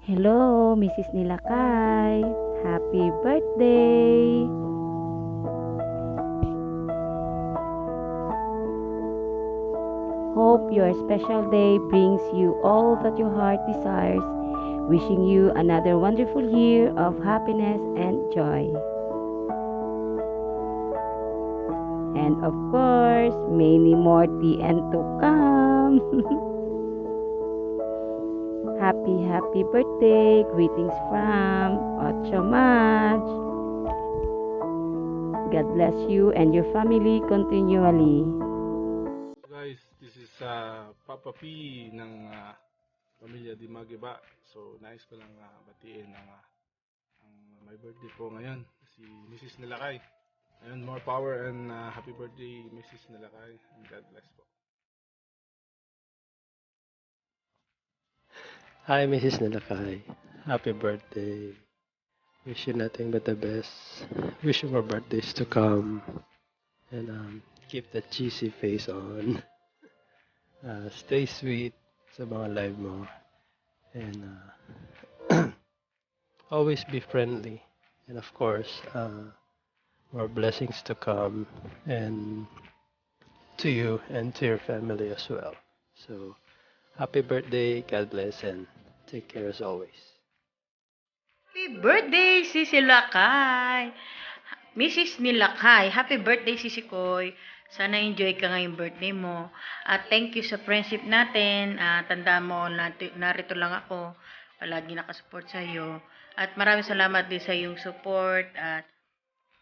Hello, Mrs. Nilakay. Happy birthday! Hope your special day brings you all that your heart desires. Wishing you another wonderful year of happiness and joy. And of course, many more TN to come. Happy birthday. Greetings from Ocho Mach. God bless you and your family continually. Guys, this is Papa P ng pamilya Di Magiba. So, nais ko lang batiin ang my birthday po ngayon, si Mrs. Nilakay. Ayun, more power and happy birthday Mrs. Nilakay and God bless po. Hi, Mrs. Nilakay. Happy birthday. Wish you nothing but the best. Wish you more birthdays to come. And keep that cheesy face on. Stay sweet sa mga live mo. And always be friendly. And of course, more blessings to come. And to you and to your family as well. So, happy birthday. God bless and take care as always. Happy birthday, Sisi Lakay! Mrs. Nilakay, happy birthday, Sisi Koy. Sana enjoy ka ngayong birthday mo. At thank you sa friendship natin. Tanda mo, narito lang ako. Palagi nakasupport sa iyo. At maraming salamat din sa iyong support. At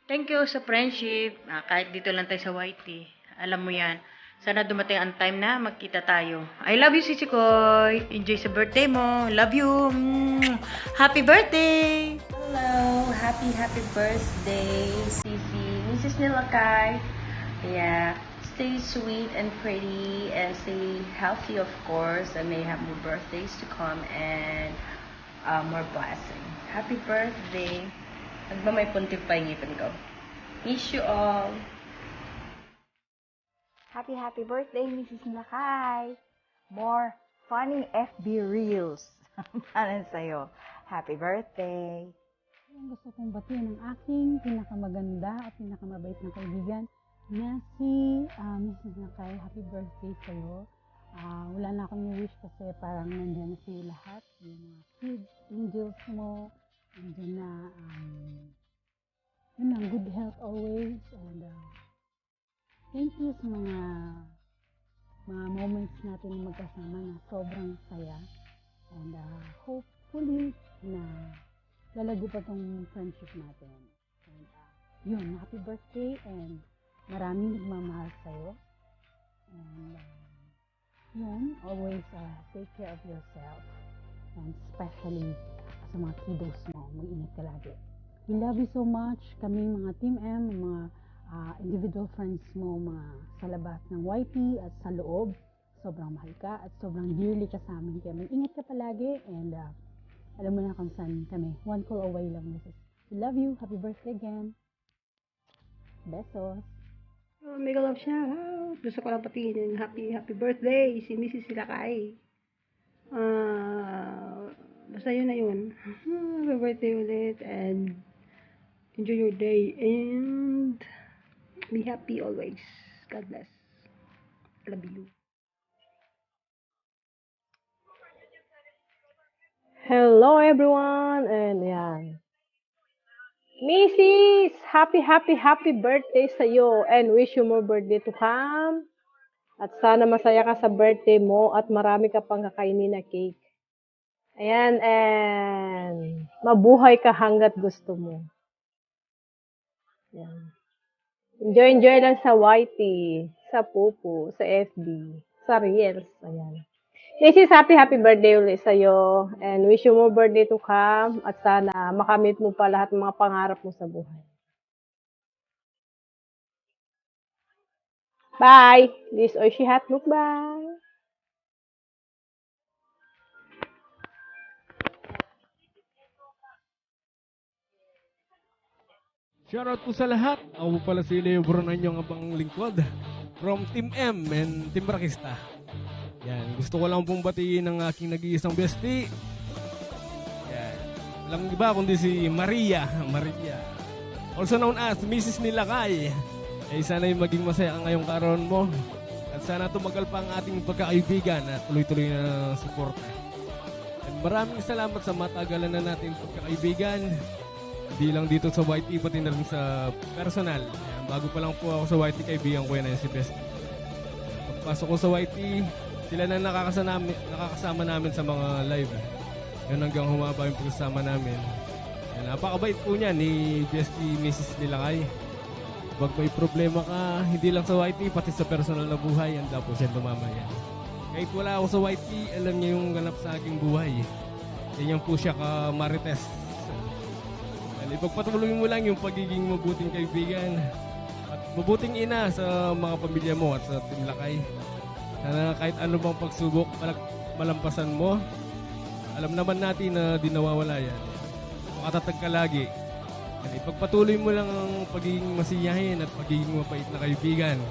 thank you sa friendship. Kahit dito lang tayo sa YT. Alam mo yan. Sana dumating ang time na magkita tayo. I love you, Sisi Koy. Enjoy sa birthday mo. Love you. Happy birthday! Hello! Happy birthday, Sisi. Mrs. Nilakay. Yeah. Stay sweet and pretty and stay healthy, of course. And may have more birthdays to come and more blessing. Happy birthday. Ano ba may puntif pa yung ngipin ko? Miss you all. Happy birthday, Mrs. Nakay! More funny FB Reels para sa'yo. Happy birthday! Ang gusto kong batiin ng aking pinakamaganda at pinakamabait na kaibigan na si Mrs. Nakay. Happy birthday sa'yo. Wala na akong wish kasi parang nandyan na sa'yo lahat. Yung mga kids, angels mo, nandyan na yun lang, good health always. And thank you sa mga moments natin na magkasama na sobrang saya. And hopefully na lalago pa tong friendship natin. And yun, happy birthday and maraming nagmamahal sa'yo. And yun, always take care of yourself. And especially sa mga kiddos mo, mag-ingat ka lagi. We love you so much. Kami mga Team M, mga individual friends mo, mga sa labas ng YT at sa loob. Sobrang mahal ka at sobrang dearly ka sa amin. Kaya mag-ingat ka palagi and alam mo na kung saan kami. One call away lang, Mrs. We love you. Happy birthday again. Besos. Mega love shout out. Gusto ko lang patiin yung happy birthday si Mrs. Silakay. Basta yun na yun. Happy birthday ulit and enjoy your day and be happy always. God bless. Love you. Hello everyone and yan. Mrs. Happy birthday sa iyo and wish you more birthday to come. At sana masaya ka sa birthday mo at marami ka pang kakainin na cake. Ayan, and mabuhay ka hanggat gusto mo. Ayan. Enjoy lang sa YT, sa Pupu, sa FB, sa Reels. Ayan. This is happy birthday ulit sa'yo and wish you more birthday to come at sana makamit mo pa lahat ng mga pangarap mo sa buhay. Bye! This is Oishi Hat Mukbang! Shoutout po sa lahat. Ako po pala si Leo Bron, ang inyong abang lingkod. From Team M and Team Rakista. Yan, gusto ko lang pong batiin ng aking nag-iisang bestie. Walang iba kundi si Maria. Also known as Mrs. Nilakay. Sana'y maging masaya ang ngayong karoon mo. At sana tumagal pa ang ating pagkakaibigan at tuloy-tuloy na suporta. At maraming salamat sa matagalan na natin pagkakaibigan. Hindi lang dito sa YT, pati na rin sa personal. Ayan, bago pa lang po ako sa YT, kaibigan ko yan si Best. Pagpasok ko sa YT, sila na nakakasama namin sa mga live. Yun hanggang humaba yung pagsasama namin. Ayan, napakabait po niya ni Bestie Mrs. Nilakay. Pag may problema ka, hindi lang sa YT, pati sa personal na buhay, handa po siya lumamayan. Kahit wala ako sa YT, alam niya yung ganap sa aking buhay. Ganyan po siya ka marites. Ipagpatuloy mo lang yung pagiging mabuting kaibigan at mabuting ina sa mga pamilya mo at sa Team Lakay. Sana kahit ano bang pagsubok malampasan mo, alam naman natin na di nawawala yan. Makatatag ka lagi. Ipagpatuloy mo lang ang pagiging masiyahin at pagiging mapait na kaibigan.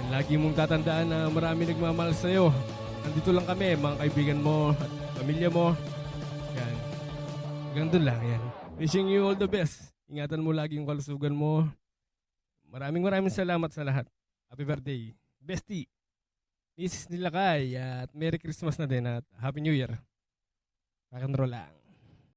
And lagi mong tatandaan na marami nagmamahal sa'yo. Nandito lang kami, mga kaibigan mo at pamilya mo. Yan. Hanggang doon lang yan. Wishing you all the best. Ingatan mo lagi yung kalusugan mo. Maraming salamat sa lahat. Happy birthday, Bestie Mrs. Nilakay, at Merry Christmas na din at Happy New Year. Rock and roll lang.